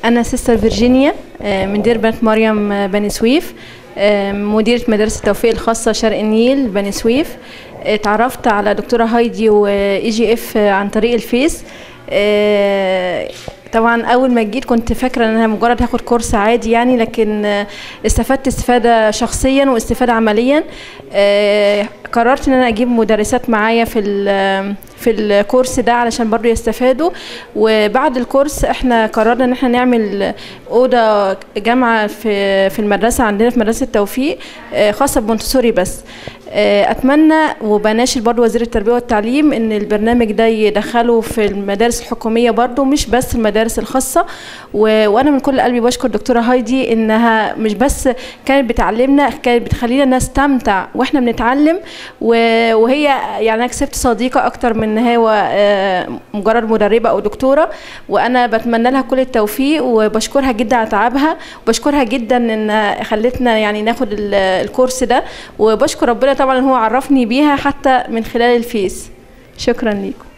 أنا سيستر فيرجينيا من دير بنت مريم بني سويف، مديرة مدارس التوفيق الخاصة شرق النيل بني سويف. اتعرفت على دكتورة هايدي واي جي اف عن طريق الفيس. طبعا اول ما جيت كنت فاكره ان انا مجرد هاخد كورس عادي يعني، لكن استفدت استفاده شخصيا واستفاده عمليا. قررت ان انا اجيب مدرسات معايا في الكورس ده علشان برضو يستفادوا. وبعد الكورس احنا قررنا ان احنا نعمل اوضه جامعه في المدرسه عندنا في مدرسه التوفيق خاصه بمونتسوري بس. اتمنى وبناشد برضو وزير التربيه والتعليم ان البرنامج ده يدخله في المدارس الحكوميه برضو، مش بس المدارس الخاصه. وانا من كل قلبي بشكر دكتوره هايدي انها مش بس كانت بتعلمنا، كانت بتخلينا نستمتع واحنا بنتعلم. وهي يعني انا كسبت صديقه اكتر من ان هو مجرد مدربه او دكتوره. وانا بتمنى لها كل التوفيق وبشكرها جدا على تعبها، وبشكرها جدا ان خلتنا يعني ناخد الكورس ده. وبشكر ربنا طبعا ان هو عرفني بيها حتى من خلال الفيس. شكرا ليكم.